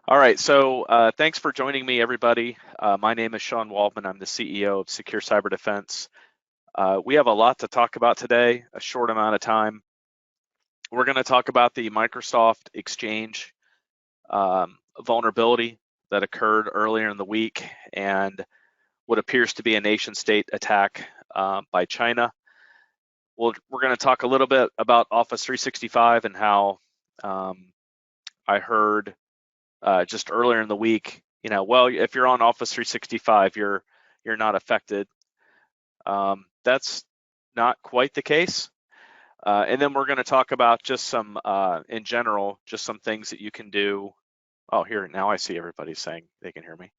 All right, so thanks for joining me, everybody. My name is Sean Waldman. I'm the CEO of Secure Cyber Defense. We have a lot to talk about today, a short amount of time. We're going to talk about the Microsoft Exchange vulnerability that occurred earlier in the week and what appears to be a nation-state attack by China. We're going to talk a little bit about Office 365 and how I heard just earlier in the week, well, if you're on Office 365, you're not affected. That's not quite the case. And then we're going to talk about just some, in general, just some things that you can do. Oh, here, now I see everybody saying they can hear me.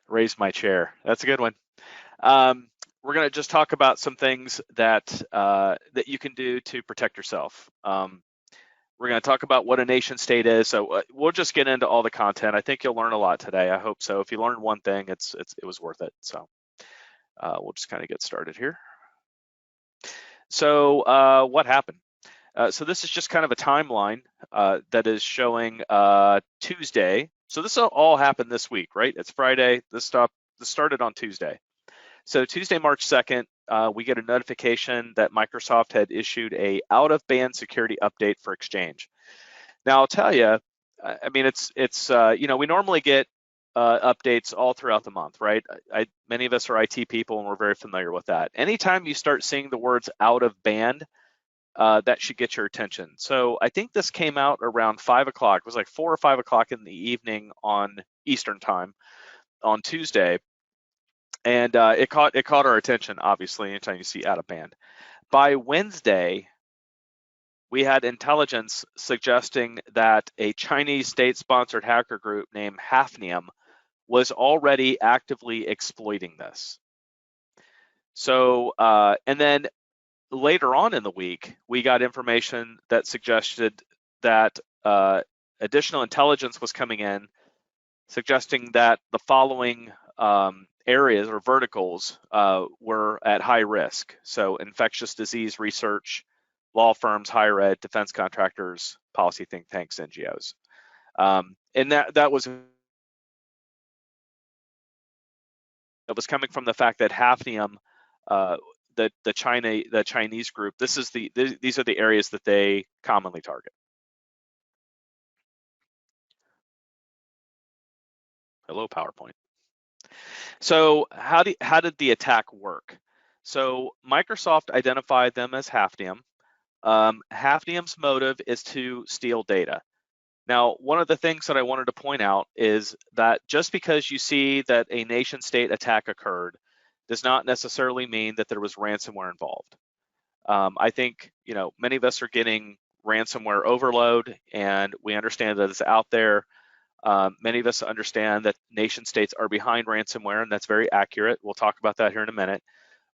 Raise my chair. That's a good one. We're going to just talk about some things that that you can do to protect yourself. We're going to talk about what a nation state is. So we'll just get into all the content. I think you'll learn a lot today. I hope so. If you learned one thing, it was worth it. So we'll just kind of get started here. So what happened? So this is just kind of a timeline that is showing Tuesday. So this all happened this week, right? It's Friday. This started on Tuesday. So Tuesday, March 2nd, we get a notification that Microsoft had issued a out-of-band security update for Exchange. Now, I'll tell you, I mean, it's we normally get updates all throughout the month, right? Many of us are IT people, and we're very familiar with that. Anytime you start seeing the words out of band, that should get your attention. So I think this came out around 5 o'clock. It was like 4 or 5 o'clock in the evening on Eastern time on Tuesday. And it caught our attention, obviously, anytime you see out of band. By Wednesday, we had intelligence suggesting that a Chinese state-sponsored hacker group named Hafnium was already actively exploiting this. So, and then later on in the week, we got information that suggested that additional intelligence was coming in, suggesting that the following areas or verticals were at high risk. So infectious disease research, law firms, higher ed, defense contractors, policy think tanks, NGOs. And that was coming from the fact that Hafnium, the Chinese group, these are the areas that they commonly target. Hello, PowerPoint. So how did the attack work? So Microsoft identified them as Hafnium. Hafnium's motive is to steal data. Now, one of the things that I wanted to point out is that just because you see that a nation state attack occurred does not necessarily mean that there was ransomware involved. I think, many of us are getting ransomware overload, and we understand that it's out there. Many of us understand that nation states are behind ransomware, and that's very accurate. We'll talk about that here in a minute.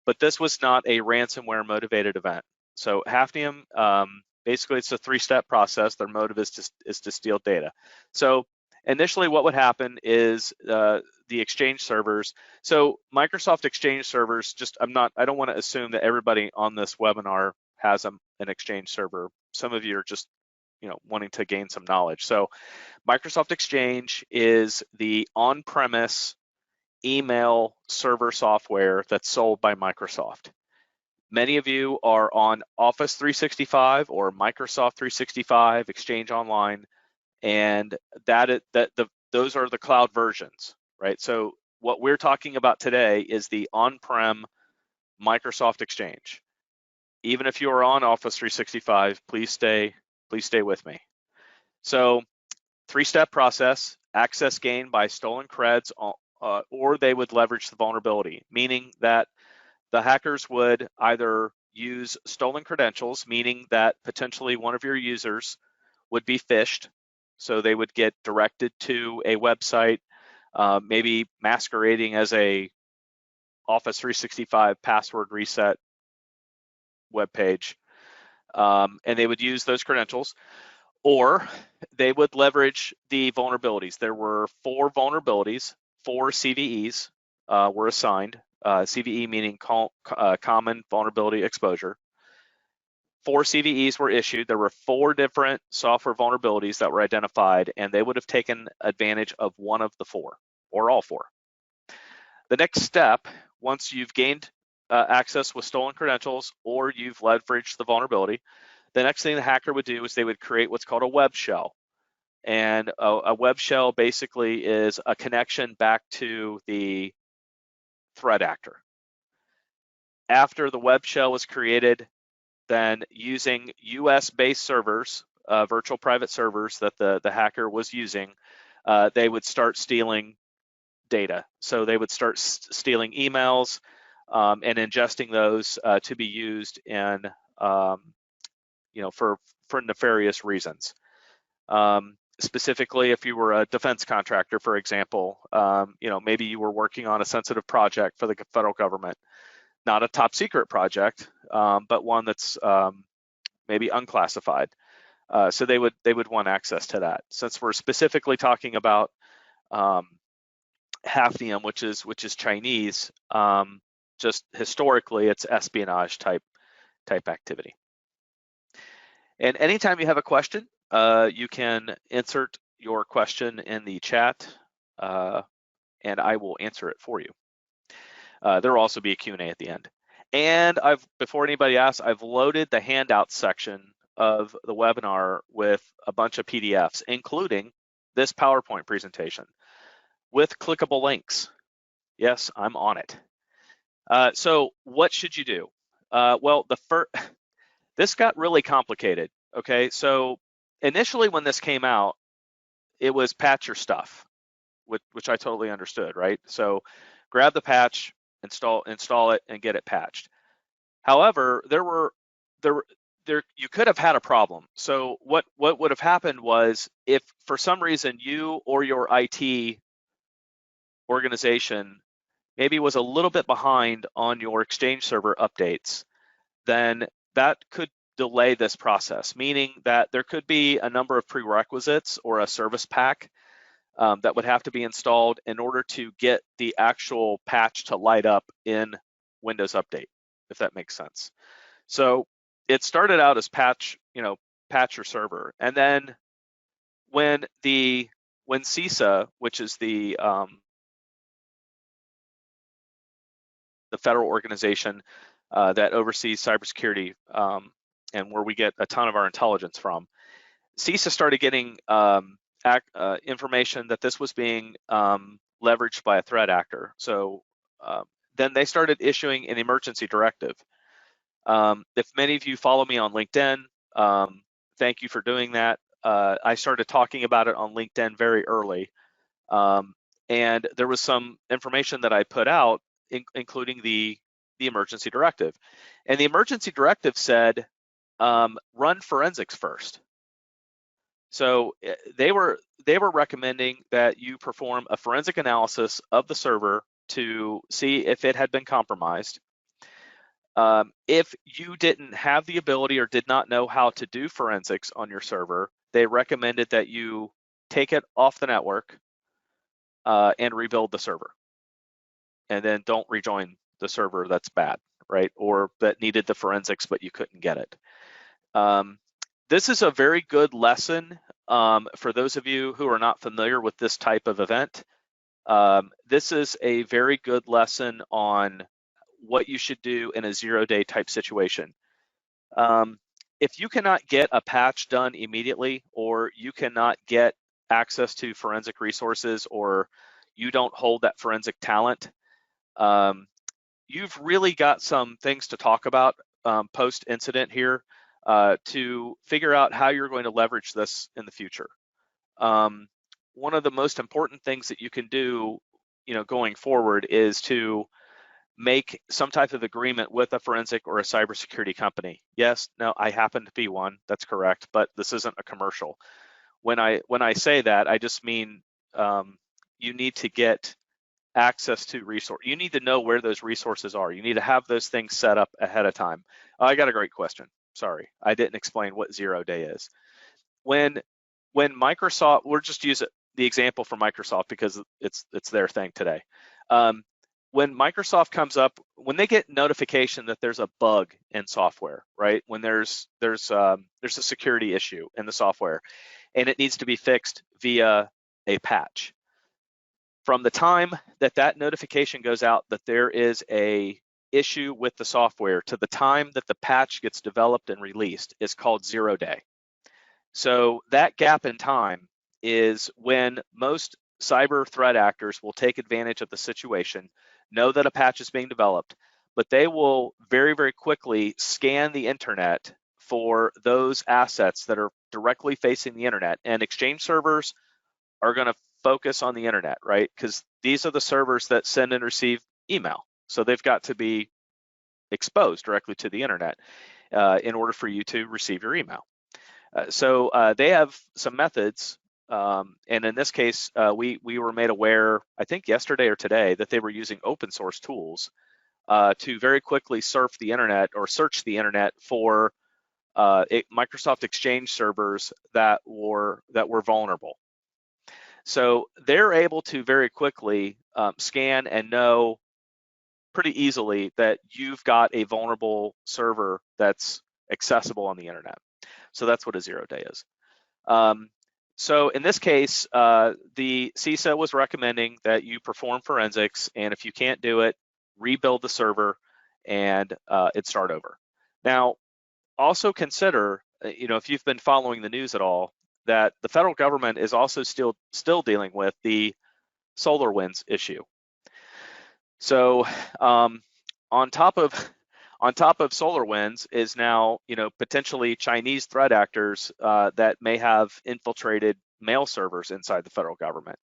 But this was not a ransomware motivated event. So Hafnium, basically it's a three-step process. Their motive is to steal data. So initially what would happen is the Exchange servers. So Microsoft Exchange servers, I don't want to assume that everybody on this webinar has an Exchange server. Some of you are just wanting to gain some knowledge. So Microsoft Exchange is the on-premise email server software that's sold by Microsoft. Many of you are on Office 365 or Microsoft 365, Exchange Online, and those are the cloud versions, right? So what we're talking about today is the on-prem Microsoft Exchange. Even if you are on Office 365, please stay with me. So three-step process: access gained by stolen creds, or they would leverage the vulnerability, meaning that the hackers would either use stolen credentials, meaning that potentially one of your users would be phished. So they would get directed to a website, maybe masquerading as a Office 365 password reset web page, and they would use those credentials. Or they would leverage the vulnerabilities. There were 4 vulnerabilities, 4 CVEs were assigned. CVE meaning common vulnerability exposure. 4 CVEs were issued. There were 4 different software vulnerabilities that were identified, and they would have taken advantage of one of the 4 or all 4. The next step, once you've gained access with stolen credentials or you've leveraged the vulnerability, the next thing the hacker would do is they would create what's called a web shell. And a web shell basically is a connection back to the threat actor. After the web shell was created, then using US-based servers, virtual private servers that the hacker was using, they would start stealing data. So they would start stealing emails and ingesting those to be used in, for nefarious reasons. Specifically, if you were a defense contractor, for example, maybe you were working on a sensitive project for the federal government, not a top secret project, but one that's maybe unclassified. So they would want access to that. Since we're specifically talking about hafnium, which is Chinese, just historically it's espionage type activity. And anytime you have a question, you can insert your question in the chat, and I will answer it for you. There will also be a Q&A at the end. And before anybody asks, I've loaded the handout section of the webinar with a bunch of PDFs, including this PowerPoint presentation with clickable links. Yes, I'm on it. So what should you do? Well, this got really complicated. Okay, so initially when this came out, it was patch your stuff, which I totally understood, right? So grab the patch, install it, and get it patched. However, you could have had a problem. So what would have happened was, if for some reason you or your IT organization maybe was a little bit behind on your Exchange server updates, then that could delay this process, meaning that there could be a number of prerequisites or a service pack that would have to be installed in order to get the actual patch to light up in Windows Update, if that makes sense. So it started out as patch your server, and then when CISA, which is the federal organization that oversees cybersecurity and where we get a ton of our intelligence from, CISA started getting information that this was being leveraged by a threat actor. So then they started issuing an emergency directive. If many of you follow me on LinkedIn, thank you for doing that. I started talking about it on LinkedIn very early. And there was some information that I put out, including the emergency directive. And the emergency directive said, run forensics first. So they were recommending that you perform a forensic analysis of the server to see if it had been compromised. If you didn't have the ability or did not know how to do forensics on your server, they recommended that you take it off the network and rebuild the server. And then don't rejoin the server that's bad, right? Or that needed the forensics, but you couldn't get it. This is a very good lesson for those of you who are not familiar with this type of event. This is a very good lesson on what you should do in a 0-day type situation. If you cannot get a patch done immediately, or you cannot get access to forensic resources, or you don't hold that forensic talent, you've really got some things to talk about post-incident here to figure out how you're going to leverage this in the future. One of the most important things that you can do, going forward, is to make some type of agreement with a forensic or a cybersecurity company. Yes, no, I happen to be one. That's correct, but this isn't a commercial. When I say that, I just mean you need to get access to resource. You need to know where those resources are. You need to have those things set up ahead of time. I got a great question. Sorry, I didn't explain what 0-day is. When Microsoft, we'll just use the example for Microsoft because it's their thing today. when Microsoft comes up, when they get notification that there's a bug in software, right? When there's a security issue in the software and it needs to be fixed via a patch. From the time that that notification goes out that there is a issue with the software to the time that the patch gets developed and released is called 0 day. So that gap in time is when most cyber threat actors will take advantage of the situation, know that a patch is being developed, but they will very, very quickly scan the internet for those assets that are directly facing the internet. And Exchange servers are going to focus on the internet, right? Because these are the servers that send and receive email. So they've got to be exposed directly to the internet in order for you to receive your email. So they have some methods, and in this case, we were made aware, I think yesterday or today, that they were using open source tools to very quickly surf the internet or search the internet for Microsoft Exchange servers that were vulnerable. So they're able to very quickly scan and know pretty easily that you've got a vulnerable server that's accessible on the internet. So that's what a 0 day is. So in this case, the CISA was recommending that you perform forensics, and if you can't do it, rebuild the server and it start over. Now, also consider, if you've been following the news at all, that the federal government is also still dealing with the SolarWinds issue. So on top of SolarWinds is now, potentially Chinese threat actors that may have infiltrated mail servers inside the federal government.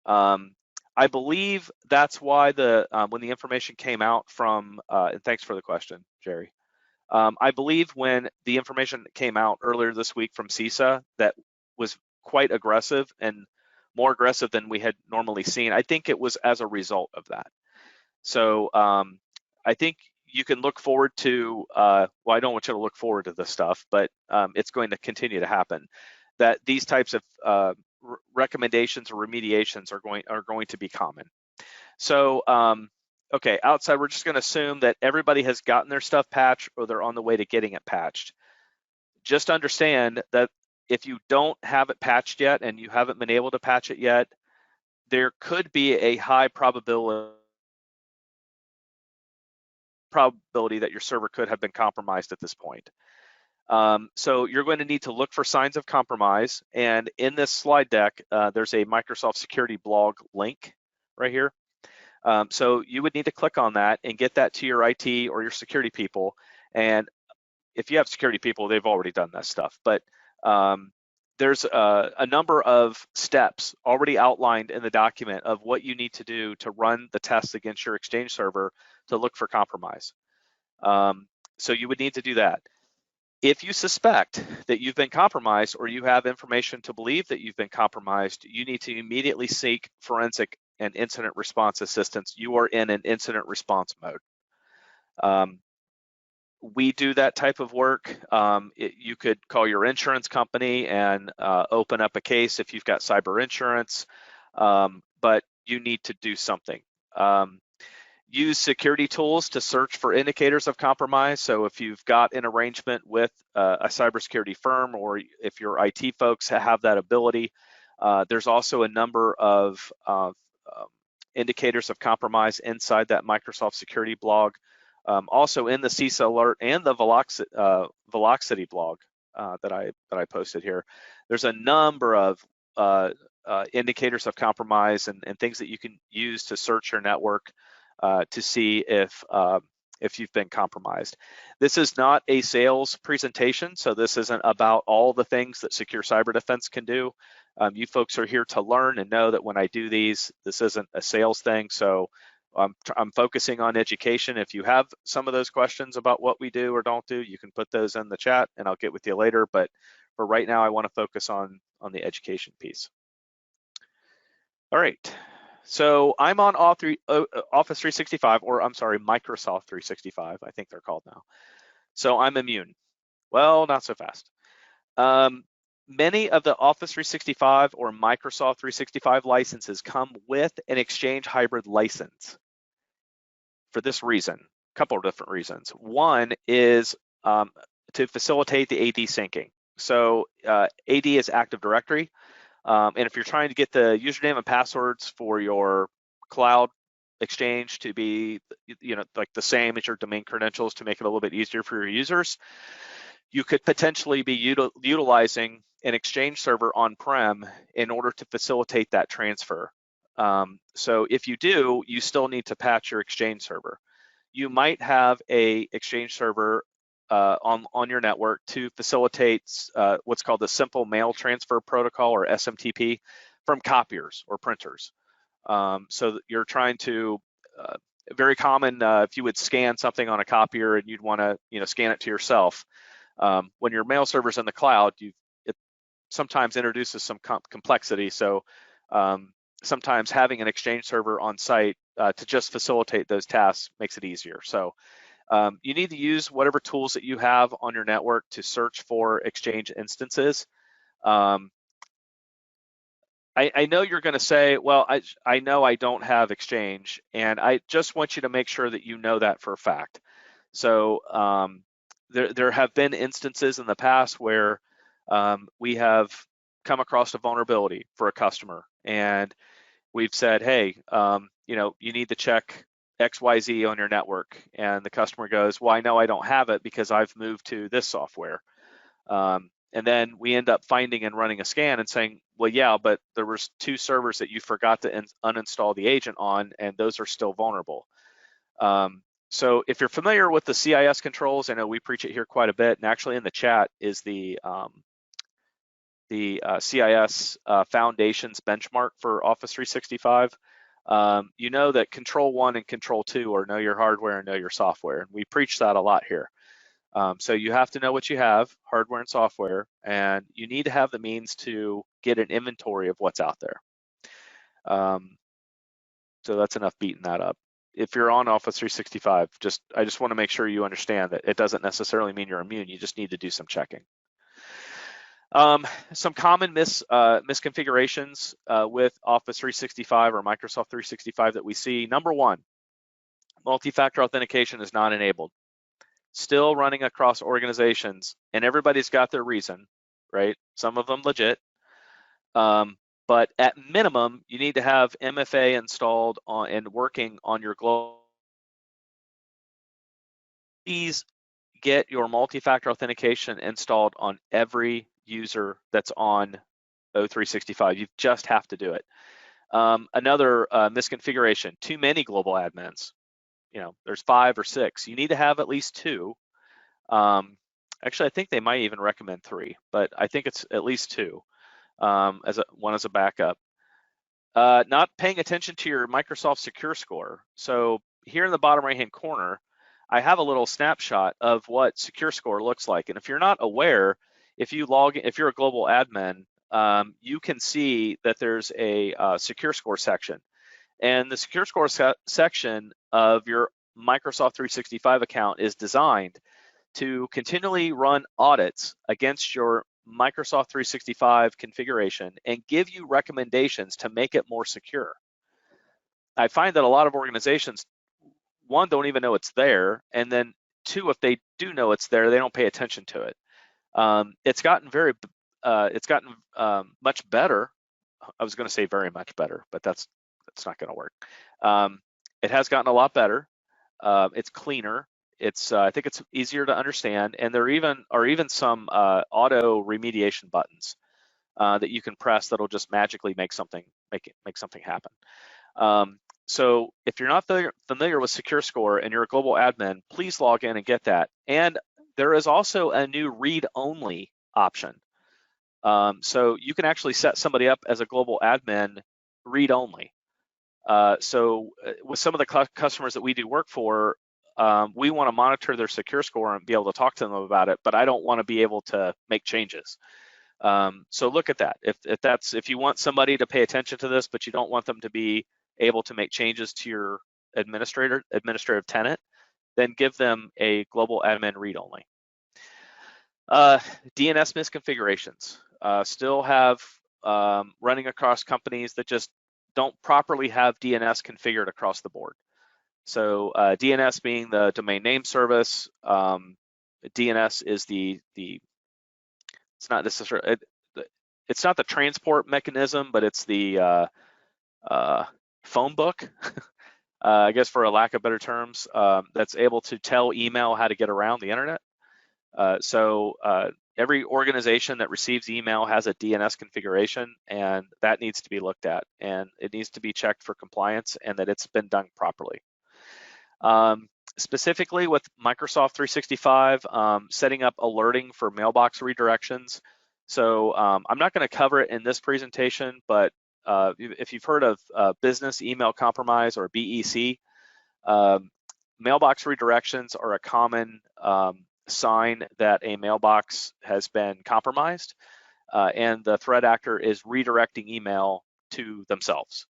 I believe that's why when the information came out from, and thanks for the question, Jerry. I believe when the information came out earlier this week from CISA that was quite aggressive and more aggressive than we had normally seen, I think it was as a result of that. So I think you can look forward to, well, I don't want you to look forward to this stuff, but it's going to continue to happen, that these types of recommendations or remediations are going to be common. So, okay, outside, we're just going to assume that everybody has gotten their stuff patched or they're on the way to getting it patched. Just understand that if you don't have it patched yet and you haven't been able to patch it yet, there could be a high probability that your server could have been compromised at this point. So you're going to need to look for signs of compromise. And in this slide deck, there's a Microsoft security blog link right here. So you would need to click on that and get that to your IT or your security people. And if you have security people, they've already done that stuff. But there's a number of steps already outlined in the document of what you need to do to run the tests against your Exchange server to look for compromise. So you would need to do that. If you suspect that you've been compromised or you have information to believe that you've been compromised, you need to immediately seek forensic and incident response assistance. You are in an incident response mode. We do that type of work. You could call your insurance company and open up a case if you've got cyber insurance, but you need to do something. Use security tools to search for indicators of compromise. So if you've got an arrangement with a cybersecurity firm, or if your IT folks have that ability, there's also a number of indicators of compromise inside that Microsoft security blog. Also in the CISA alert and the Velocity blog that I posted here, there's a number of indicators of compromise and things that you can use to search your network to see if you've been compromised. This is not a sales presentation, so this isn't about all the things that Secure Cyber Defense can do. You folks are here to learn and know that when I do these, this isn't a sales thing. So I'm focusing on education. If you have some of those questions about what we do or don't do, you can put those in the chat and I'll get with you later. But for right now, I want to focus on the education piece. All right. So I'm on Office 365, or I'm sorry, Microsoft 365, I think they're called now. So I'm immune. Well, not so fast. Many of the Office 365 or Microsoft 365 licenses come with an Exchange hybrid license. for this reason, a couple of different reasons. One is to facilitate the AD syncing. So AD is Active Directory, and if you're trying to get the username and passwords for your cloud exchange to be, like the same as your domain credentials to make it a little bit easier for your users, you could potentially be utilizing an exchange server on-prem in order to facilitate that transfer. So if you do, you still need to patch your exchange server. You might have a exchange server on your network to facilitate what's called the Simple Mail Transfer Protocol, or SMTP, from copiers or printers. So that you're trying to, very common, if you would scan something on a copier and you'd want to scan it to yourself, when your mail server's in the cloud, it sometimes introduces some complexity. So sometimes having an exchange server on site to just facilitate those tasks makes it easier. So you need to use whatever tools that you have on your network to search for exchange instances. I know you're going to say, well, I know I don't have exchange, and I just want you to make sure that you know that for a fact. So there have been instances in the past where we have come across a vulnerability for a customer, and we've said, hey, you need to check XYZ on your network, and the customer goes, well, I know I don't have it because I've moved to this software. And then we end up finding and running a scan and saying, well, yeah, but there was 2 servers that you forgot to uninstall the agent on, and those are still vulnerable. So if you're familiar with the CIS controls, I know we preach it here quite a bit, and actually in the chat is the CIS Foundations benchmark for Office 365. You know that Control 1 and Control 2 are know your hardware and know your software, and we preach that a lot here. So you have to know what you have, hardware and software, and you need to have the means to get an inventory of what's out there. So that's enough beating that up. If you're on Office 365, I just want to make sure you understand that it doesn't necessarily mean you're immune. You just need to do some checking. Some common misconfigurations with Office 365 or Microsoft 365 that we see. Number 1, multi-factor authentication is not enabled. Still running across organizations, and everybody's got their reason, right? Some of them legit, but at minimum, you need to have MFA installed on and working on your global. Please get your multi-factor authentication installed on every user that's on O365. You just have to do it. Another misconfiguration: too many global admins. There's 5 or 6. You need to have at least 2. Actually, I think they might even recommend 3, but I think it's at least 2 one as a backup. Not paying attention to your Microsoft Secure Score. So here in the bottom right-hand corner, I have a little snapshot of what Secure Score looks like. And if you're not aware, if you're a global admin, you can see that there's a Secure Score section. And the Secure Score section of your Microsoft 365 account is designed to continually run audits against your Microsoft 365 configuration and give you recommendations to make it more secure. I find that a lot of organizations, 1, don't even know it's there, and then 2, if they do know it's there, they don't pay attention to it. It's gotten much better. I was going to say very much better, but that's not going to work. It has gotten a lot better. It's cleaner. I think it's easier to understand, and there are even some auto remediation buttons that you can press that'll just magically make something happen. So if you're not familiar with Secure Score and you're a global admin, please log in and get that. And there is also a new read-only option. So you can actually set somebody up as a global admin read-only. So with some of the customers that we do work for, we want to monitor their Secure Score and be able to talk to them about it, but I don't want to be able to make changes. So look at that. If you want somebody to pay attention to this, but you don't want them to be able to make changes to your administrative tenant, then give them a global admin read-only. DNS misconfigurations still have running across companies that just don't properly have DNS configured across the board. So DNS being the domain name service, DNS is it's not necessarily, it's not the transport mechanism, but it's the phone book, I guess for a lack of better terms, that's able to tell email how to get around the internet. So every organization that receives email has a DNS configuration, and that needs to be looked at, and it needs to be checked for compliance and that it's been done properly. Specifically with Microsoft 365, setting up alerting for mailbox redirections. So I'm not going to cover it in this presentation, but if you've heard of business email compromise, or BEC, mailbox redirections are a common sign that a mailbox has been compromised, and the threat actor is redirecting email to themselves.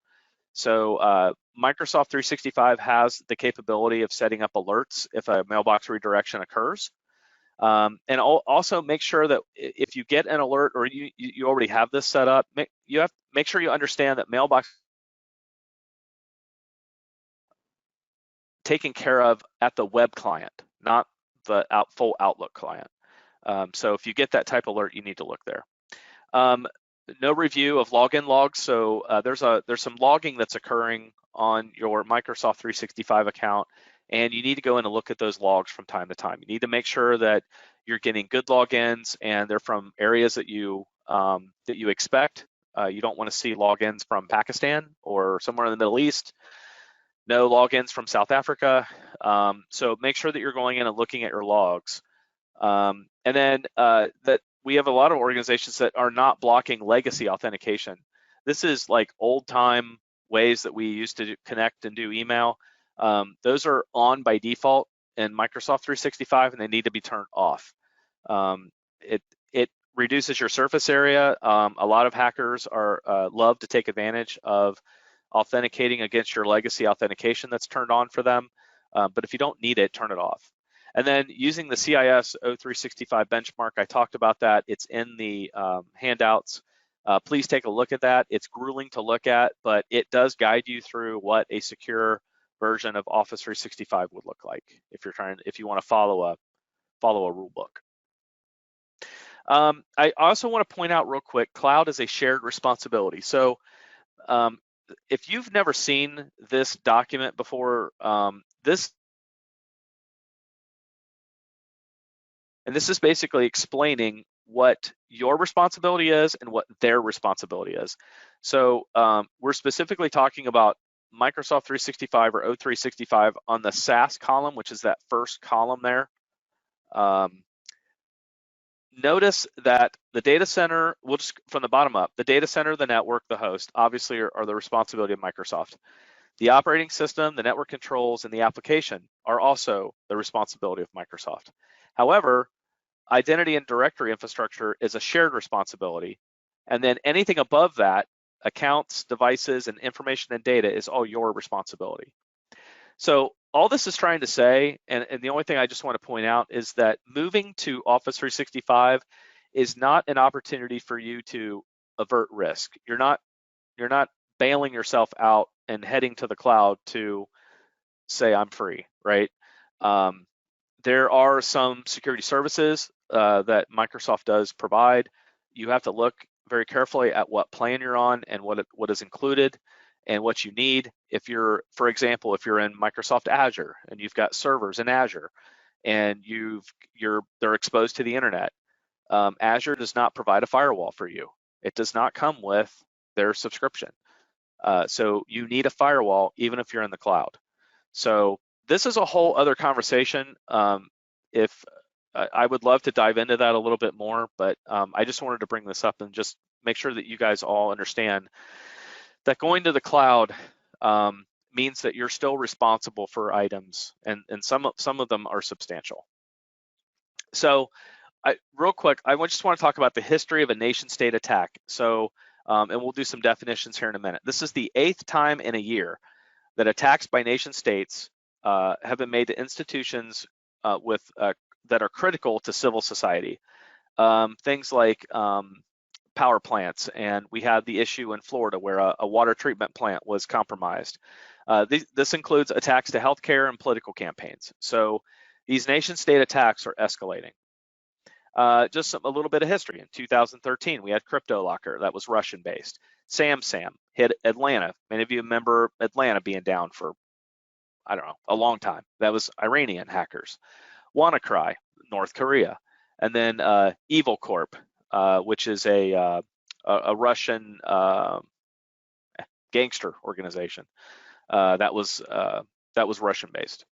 So Microsoft 365 has the capability of setting up alerts if a mailbox redirection occurs. And also make sure that if you get an alert, or you already have this set up, you have to make sure you understand that mailbox taken care of at the web client, not the full Outlook client. So if you get that type of alert, you need to look there. No review of login logs. So there's some logging that's occurring on your Microsoft 365 account, and you need to go in and look at those logs from time to time. You need to make sure that you're getting good logins and they're from areas that you expect. You don't want to see logins from Pakistan or somewhere in the Middle East. No logins from South Africa. So make sure that you're going in and looking at your logs. And then that we have a lot of organizations that are not blocking legacy authentication. This is like old time ways that we used to connect and do email. Those are on by default in Microsoft 365, and they need to be turned off. It reduces your surface area. A lot of hackers love to take advantage of authenticating against your legacy authentication that's turned on for them. But if you don't need it, turn it off. And then using the CIS O365 benchmark, I talked about that. It's in the handouts. Please take a look at that. It's grueling to look at, but it does guide you through what a secure version of Office 365 would look like if you want to follow a rule book. I also want to point out real quick, cloud is a shared responsibility. So if you've never seen this document before, this is basically explaining what your responsibility is and what their responsibility is. So we're specifically talking about Microsoft 365 or O365 on the SaaS column, which is that first column there. Notice that the data center, we'll just from the bottom up, the data center, the network, the host, obviously are the responsibility of Microsoft. The operating system, the network controls, and the application are also the responsibility of Microsoft. However, identity and directory infrastructure is a shared responsibility. And then anything above that, accounts, devices, and information and data is all your responsibility. So all this is trying to say, and the only thing I just want to point out is that moving to Office 365 is not an opportunity for you to avert risk. You're not bailing yourself out and heading to the cloud to say I'm free, right? There are some security services that Microsoft does provide. You have to look very carefully at what plan you're on and what is included and what you need. If you're, for example, if you're in Microsoft Azure and you've got servers in Azure and they're exposed to the internet, Azure does not provide a firewall for you. It does not come with their subscription. So you need a firewall even if you're in the cloud. So this is a whole other conversation. If I would love to dive into that a little bit more, but I just wanted to bring this up and just make sure that you guys all understand that going to the cloud means that you're still responsible for items, and some of them are substantial. So real quick, I just want to talk about the history of a nation-state attack. So, and we'll do some definitions here in a minute. This is the 8th time in a year that attacks by nation states have been made to institutions that are critical to civil society. Things like power plants, and we had the issue in Florida where a water treatment plant was compromised. This includes attacks to healthcare and political campaigns. So these nation-state attacks are escalating. Just a little bit of history. In 2013, we had CryptoLocker that was Russian-based. SamSam hit Atlanta. Many of you remember Atlanta being down for, I don't know, a long time. That was Iranian hackers. WannaCry, North Korea. And then Evil Corp, which is a Russian gangster organization that was Russian-based.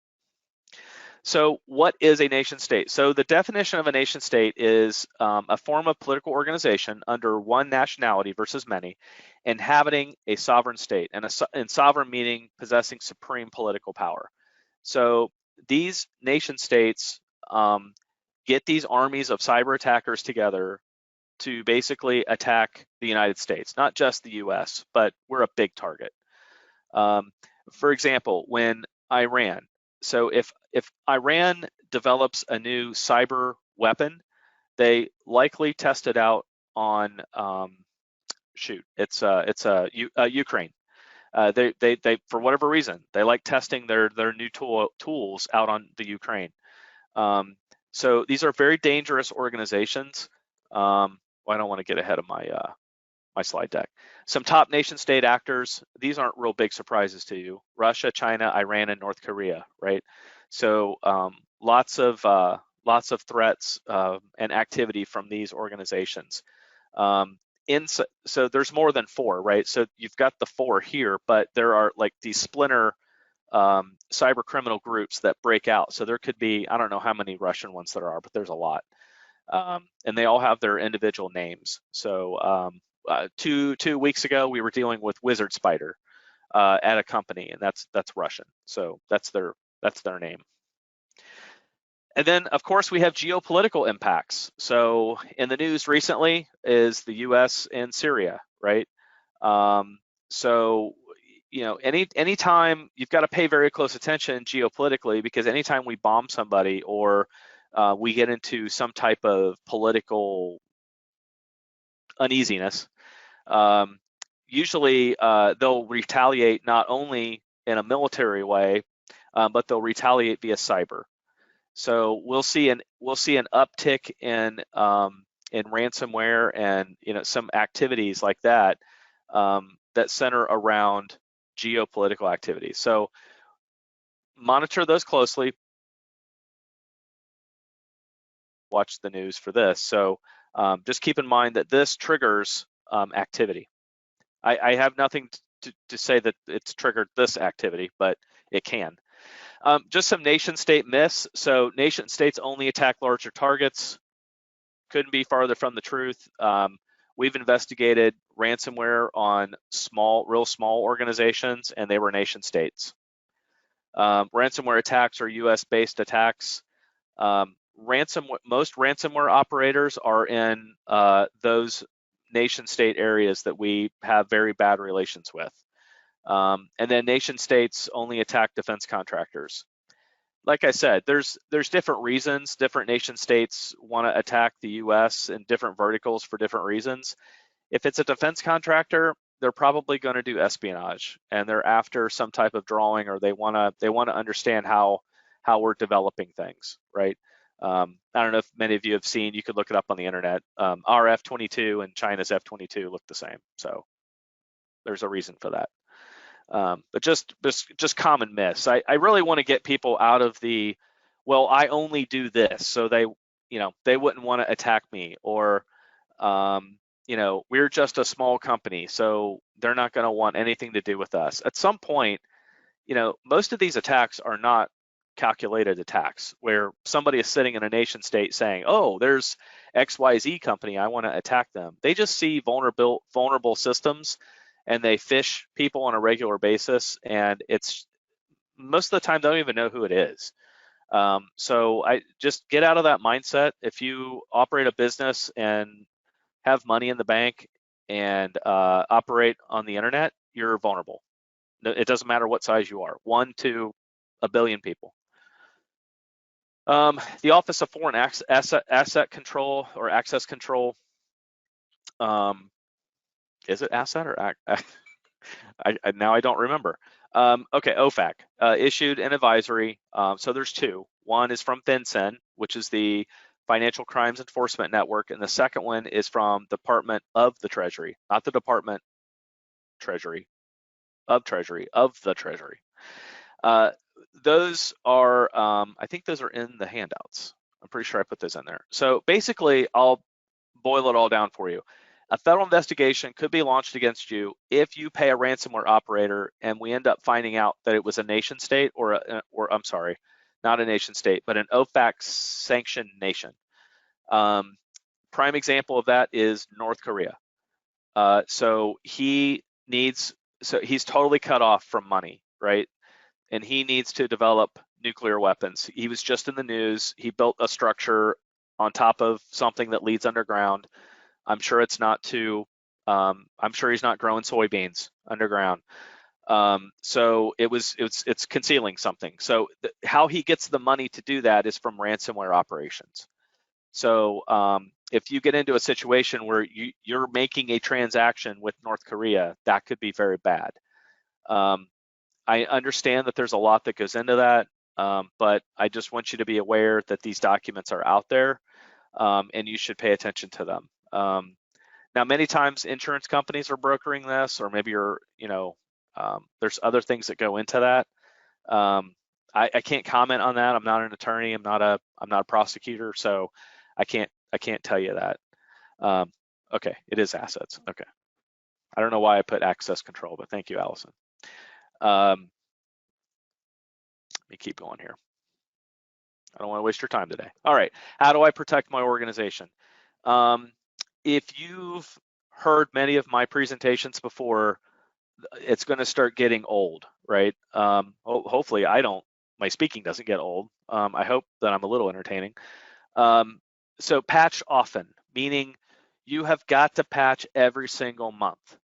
So what is a nation state? So the definition of a nation state is a form of political organization under one nationality versus many, inhabiting a sovereign state, and sovereign meaning possessing supreme political power. So these nation states get these armies of cyber attackers together to basically attack the United States, not just the US, but we're a big target. For example, when Iran, so if Iran develops a new cyber weapon, they likely test it out on Ukraine. They for whatever reason they like testing their new tools out on the Ukraine. So these are very dangerous organizations. I don't want to get ahead of my slide deck. Some top nation-state actors. These aren't real big surprises to you. Russia, China, Iran, and North Korea, right? So lots of threats and activity from these organizations. So there's more than 4, right? So you've got the 4 here, but there are like these splinter cyber criminal groups that break out. So there could be, I don't know how many Russian ones there are, but there's a lot. And they all have their individual names. So 2 weeks ago, we were dealing with Wizard Spider at a company, and that's Russian. So that's their name. And then, of course, we have geopolitical impacts. So in the news recently is the U.S. and Syria, right? So anytime you've got to pay very close attention geopolitically, because anytime we bomb somebody or we get into some type of political uneasiness, usually they'll retaliate not only in a military way, but they'll retaliate via cyber. So we'll see an uptick in ransomware and some activities like that that center around geopolitical activities. So monitor those closely. Watch the news for this. So just keep in mind that this triggers activity. I have nothing to say that it's triggered this activity, but it can. Just some nation-state myths. So nation-states only attack larger targets. Couldn't be farther from the truth. We've investigated ransomware on real small organizations, and they were nation-states. Ransomware attacks are US-based attacks. Most ransomware operators are in those nation-state areas that we have very bad relations with. And then nation-states only attack defense contractors. Like I said, there's different reasons. Different nation-states want to attack the U.S. in different verticals for different reasons. If it's a defense contractor, they're probably going to do espionage, and they're after some type of drawing, or they want to understand how we're developing things, right? I don't know if many of you have seen. You could look it up on the internet. Our F-22 and China's F-22 look the same, so there's a reason for that. But just common myths. I really want to get people out of the, well, I only do this, so they wouldn't want to attack me, or we're just a small company, so they're not going to want anything to do with us. At some point, most of these attacks are not calculated attacks where somebody is sitting in a nation state saying, oh, there's XYZ company, I want to attack them. They just see vulnerable systems, and they phish people on a regular basis, and it's most of the time they don't even know who it is. So I just get out of that mindset. If you operate a business and have money in the bank and operate on the internet, you're vulnerable. It doesn't matter what size you are, 1 to a billion people. The Office of Foreign Asset Control or Access Control. Is it asset or now I don't remember. Okay, OFAC issued an advisory. So there's two. One is from FinCEN, which is the Financial Crimes Enforcement Network, and the second one is from Department of the Treasury, not the Department Treasury, of the Treasury. Those are, I think those are in the handouts. I'm pretty sure I put those in there. So basically, I'll boil it all down for you. A federal investigation could be launched against you if you pay a ransomware operator and we end up finding out that it was a nation state or I'm sorry, not a nation state, but an OFAC sanctioned nation. Prime example of that is North Korea. So he's totally cut off from money, right? And he needs to develop nuclear weapons. He was just in the news. He built a structure on top of something that leads underground. I'm sure it's not too, I'm sure he's not growing soybeans underground. So it's concealing something. So how he gets the money to do that is from ransomware operations. So if you get into a situation where you're making a transaction with North Korea, that could be very bad. I understand that there's a lot that goes into that, but I just want you to be aware that these documents are out there, and you should pay attention to them. Now, many times insurance companies are brokering this, or maybe there's other things that go into that. I can't comment on that. I'm not an attorney. I'm not a prosecutor, so I can't tell you that. Okay, it is assets. Okay, I don't know why I put access control, but thank you, Allison. Let me keep going here. I don't want to waste your time today. All right, how do I protect my organization? If you've heard many of my presentations before, it's going to start getting old, right? Hopefully my speaking doesn't get old. I hope that I'm a little entertaining. So patch often, meaning you have got to patch every single month.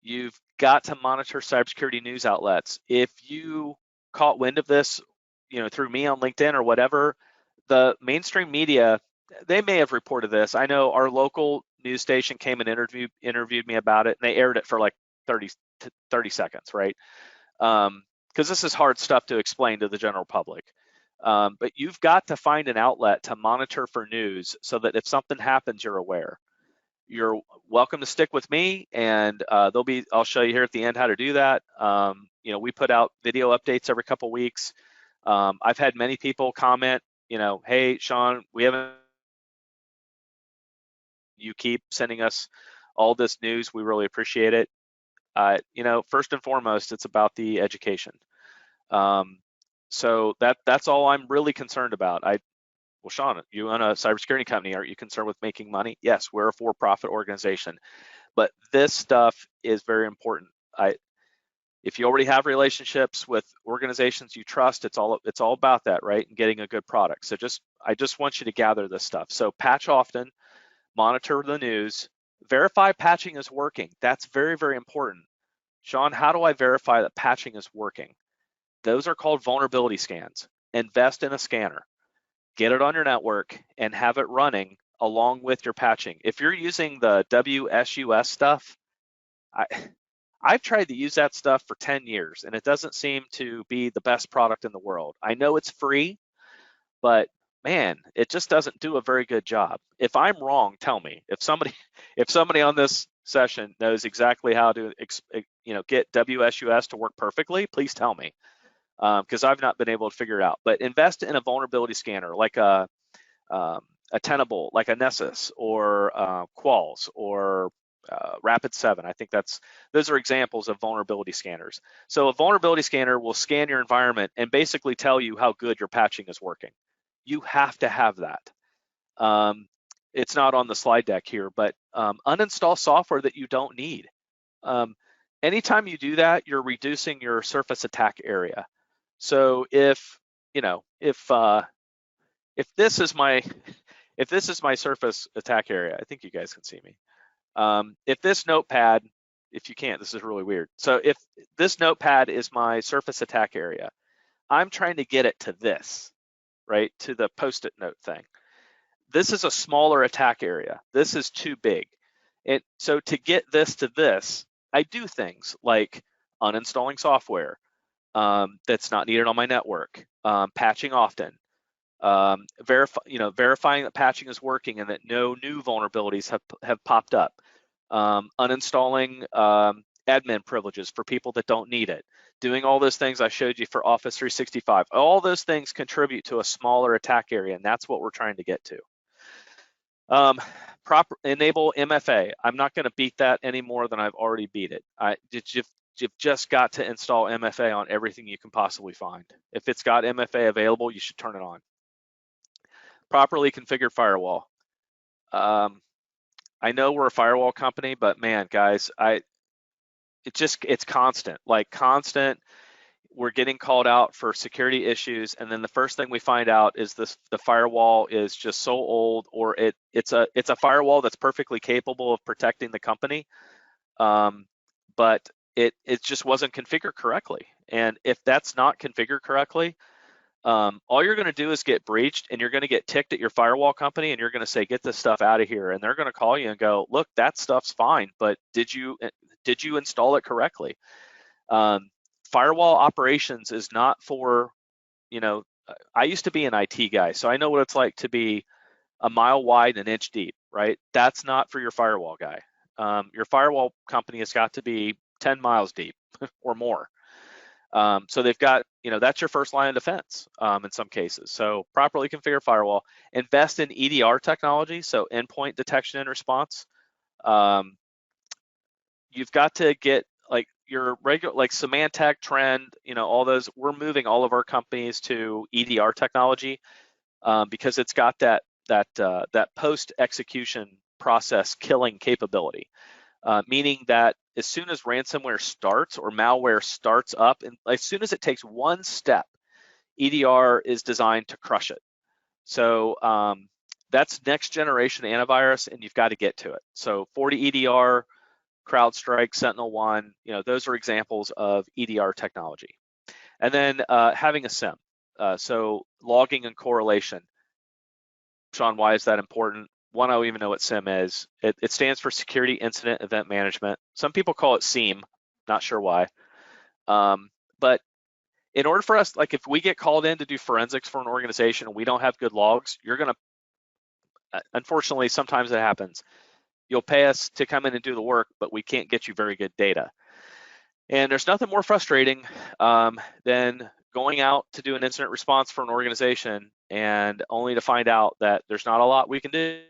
You've got to monitor cybersecurity news outlets. If you caught wind of this, through me on LinkedIn or whatever, the mainstream media, they may have reported this. I know our local news station came and interviewed me about it, and they aired it for like 30 seconds, right? Because this is hard stuff to explain to the general public. But you've got to find an outlet to monitor for news so that if something happens, you're aware. You're welcome to stick with me, and I'll show you here at the end how to do that. We put out video updates every couple weeks. I've had many people comment, hey, Sean, you keep sending us all this news. We really appreciate it. First and foremost, it's about the education. So that's all I'm really concerned about. Well, Sean, you own a cybersecurity company. Aren't you concerned with making money? Yes, we're a for-profit organization, but this stuff is very important. If you already have relationships with organizations you trust, it's all about that, right? And getting a good product. So I just want you to gather this stuff. So patch often, monitor the news, verify patching is working. That's very, very important. Sean, how do I verify that patching is working? Those are called vulnerability scans. Invest in a scanner. Get it on your network and have it running along with your patching. If you're using the WSUS stuff, I've tried to use that stuff for 10 years and it doesn't seem to be the best product in the world. I know it's free, but man, it just doesn't do a very good job. If I'm wrong, tell me. If somebody on this session knows exactly how to get WSUS to work perfectly, please tell me, because I've not been able to figure it out. But invest in a vulnerability scanner like a Tenable, like a Nessus or Qualys or Rapid7. I think those are examples of vulnerability scanners. So a vulnerability scanner will scan your environment and basically tell you how good your patching is working. You have to have that. It's not on the slide deck here, but uninstall software that you don't need. Anytime you do that, you're reducing your surface attack area. So if this is my surface attack area, I think you guys can see me. If this notepad, if you can't, this is really weird. So if this notepad is my surface attack area, I'm trying to get it to this, right, to the Post-it note thing. This is a smaller attack area. This is too big. So to get this to this, I do things like uninstalling software that's not needed on my network, patching often, verifying that patching is working and that no new vulnerabilities have popped up, uninstalling admin privileges for people that don't need it, doing all those things I showed you for Office 365. All those things contribute to a smaller attack area, and that's what we're trying to get to. Enable MFA. I'm not going to beat that any more than I've already beat it. You've just got to install MFA on everything you can possibly find. If it's got MFA available, you should turn it on. Properly configured firewall. I know we're a firewall company, but man, guys, it's constant, like constant. We're getting called out for security issues, and then the first thing we find out is the firewall is just so old, or it's a firewall that's perfectly capable of protecting the company, but it just wasn't configured correctly. And if that's not configured correctly, all you're going to do is get breached, and you're going to get ticked at your firewall company, and you're going to say, get this stuff out of here. And they're going to call you and go, look, that stuff's fine, but did you install it correctly? Firewall operations is not for, I used to be an IT guy, so I know what it's like to be a mile wide and an inch deep, right? That's not for your firewall guy. Your firewall company has got to be 10 miles deep or more. So they've got, that's your first line of defense in some cases. So properly configure firewall, invest in EDR technology, so endpoint detection and response. You've got to get like your regular, like Symantec, Trend, all those. We're moving all of our companies to EDR technology because it's got that post execution process killing capability. Meaning that as soon as ransomware starts or malware starts up, and as soon as it takes one step, EDR is designed to crush it. So that's next generation antivirus, and you've got to get to it. So FortiEDR, CrowdStrike, SentinelOne, those are examples of EDR technology. And then having a SIEM, so logging and correlation. Sean, why is that important? One, I don't even know what SIEM is. It stands for Security Incident Event Management. Some people call it SIEM, not sure why. But in order for us, like if we get called in to do forensics for an organization and we don't have good logs, you're gonna, unfortunately, sometimes it happens. You'll pay us to come in and do the work, but we can't get you very good data. And there's nothing more frustrating than going out to do an incident response for an organization and only to find out that there's not a lot we can do.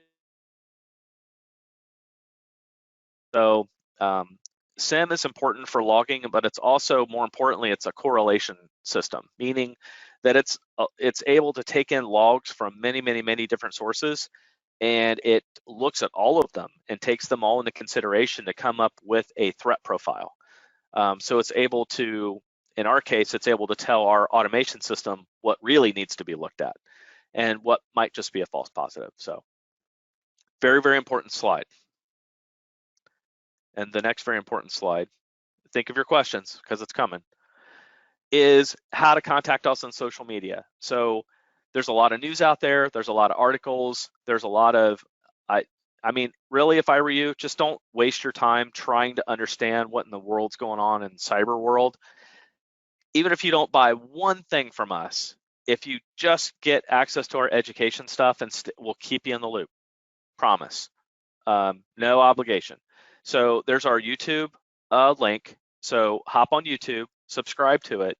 So SIEM is important for logging, but it's also, more importantly, it's a correlation system, meaning that it's able to take in logs from many, many, many different sources, and it looks at all of them and takes them all into consideration to come up with a threat profile. So it's able to, in our case, it's able to tell our automation system what really needs to be looked at and what might just be a false positive. So very, very important slide. And the next very important slide, think of your questions because it's coming, is how to contact us on social media. So there's a lot of news out there. There's a lot of articles. There's a lot of, I mean, really, if I were you, just don't waste your time trying to understand what in the world's going on in cyber world. Even if you don't buy one thing from us, if you just get access to our education stuff, and we'll keep you in the loop, promise. No obligation. So there's our YouTube link. So hop on YouTube, subscribe to it,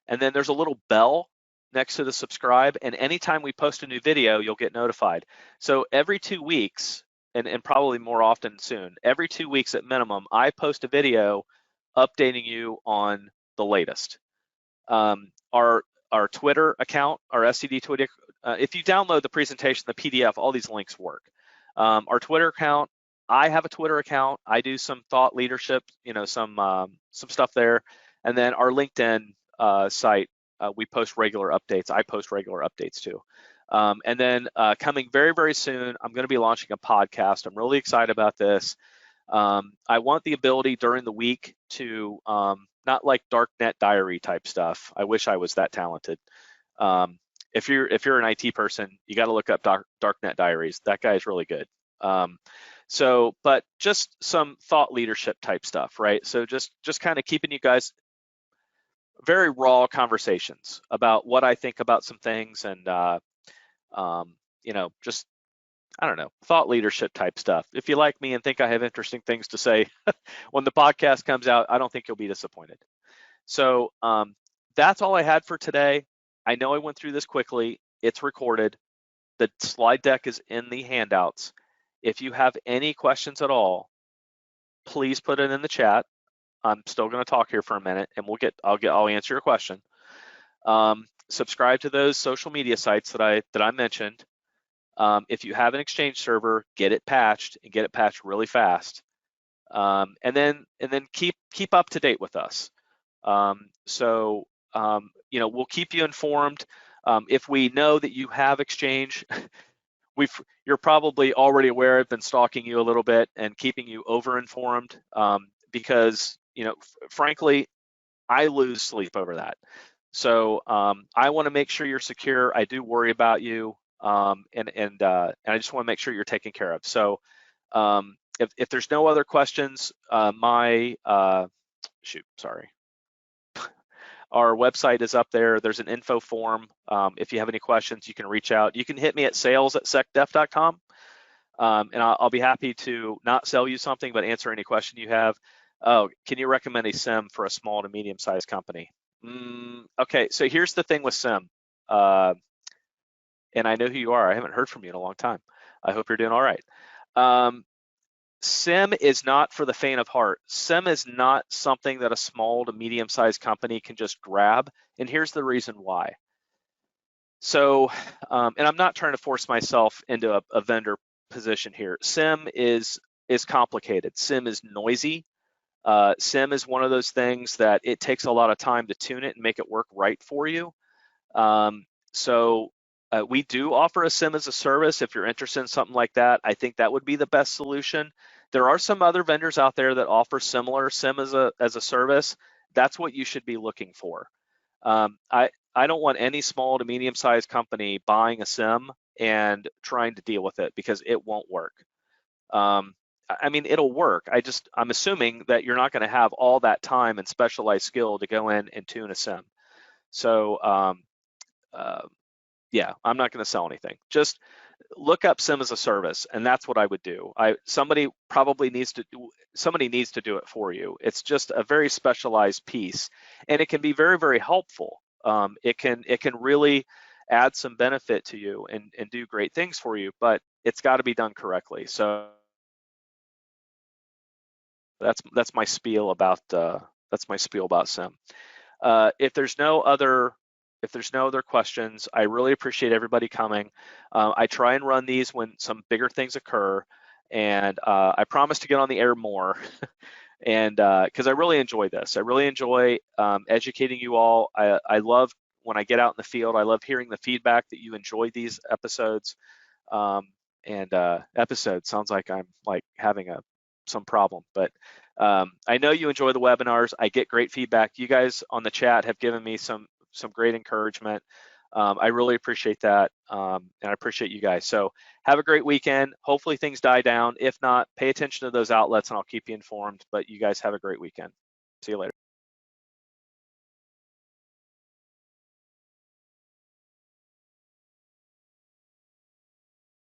and then there's a little bell next to the subscribe, and anytime we post a new video, you'll get notified. So every 2 weeks, and probably more often soon, every 2 weeks at minimum, I post a video updating you on the latest. Our Twitter account, our SCD Twitter, if you download the presentation, the PDF, all these links work. Our Twitter account, I have a Twitter account. I do some thought leadership, some stuff there. And then our LinkedIn site, we post regular updates. I post regular updates too. And then coming very, very soon, I'm going to be launching a podcast. I'm really excited about this. I want the ability during the week to, not like darknet diary type stuff. I wish I was that talented. If you're an IT person, you got to look up darknet diaries. That guy is really good. So, but just some thought leadership type stuff, right? So just kind of keeping you guys very raw conversations about what I think about some things, and just, I don't know, thought leadership type stuff. If you like me and think I have interesting things to say when the podcast comes out, I don't think you'll be disappointed. So that's all I had for today. I know I went through this quickly. It's recorded. The slide deck is in the handouts. If you have any questions at all, please put it in the chat. I'm still going to talk here for a minute, and I'll answer your question. Subscribe to those social media sites that I mentioned. If you have an Exchange server, get it patched, and get it patched really fast. And then keep up to date with us. We'll keep you informed. If we know that you have Exchange, you're probably already aware. I've been stalking you a little bit and keeping you over-informed, because frankly, I lose sleep over that. So I want to make sure you're secure. I do worry about you, and I just want to make sure you're taken care of. So if there's no other questions, our website is up there. There's an info form. If you have any questions, you can reach out. You can hit me at sales@secdef.com, and I'll be happy to not sell you something, but answer any question you have. Oh, can you recommend a SIM for a small to medium-sized company? Okay, so here's the thing with SIM, and I know who you are. I haven't heard from you in a long time. I hope you're doing all right. SIM is not for the faint of heart. SIM is not something that a small to medium-sized company can just grab, and here's the reason why. So, and I'm not trying to force myself into a vendor position here. SIM is complicated. SIM is noisy. SIM is one of those things that it takes a lot of time to tune it and make it work right for you. We do offer a SIM as a service. If you're interested in something like that, I think that would be the best solution. There are some other vendors out there that offer similar SIM as a service. That's what you should be looking for. I don't want any small to medium-sized company buying a SIM and trying to deal with it, because it won't work. I mean, it'll work. I'm assuming that you're not going to have all that time and specialized skill to go in and tune a SIM. So yeah, I'm not going to sell anything. Just look up SIM as a service, and that's what I would do. Somebody needs to do it for you. It's just a very specialized piece, and it can be very, very helpful. It can really add some benefit to you and do great things for you, but it's got to be done correctly. So that's my spiel about SIM. If there's no other questions, I really appreciate everybody coming. I try and run these when some bigger things occur, and I promise to get on the air more. And because I really enjoy this. I really enjoy educating you all. I love when I get out in the field. I love hearing the feedback that you enjoy these episodes. Episode sounds like I'm like having some problem, but I know you enjoy the webinars. I get great feedback. You guys on the chat have given me some great encouragement. I really appreciate that, and I appreciate you guys. So have a great weekend. Hopefully things die down. If not, pay attention to those outlets, and I'll keep you informed. But you guys have a great weekend. See you later.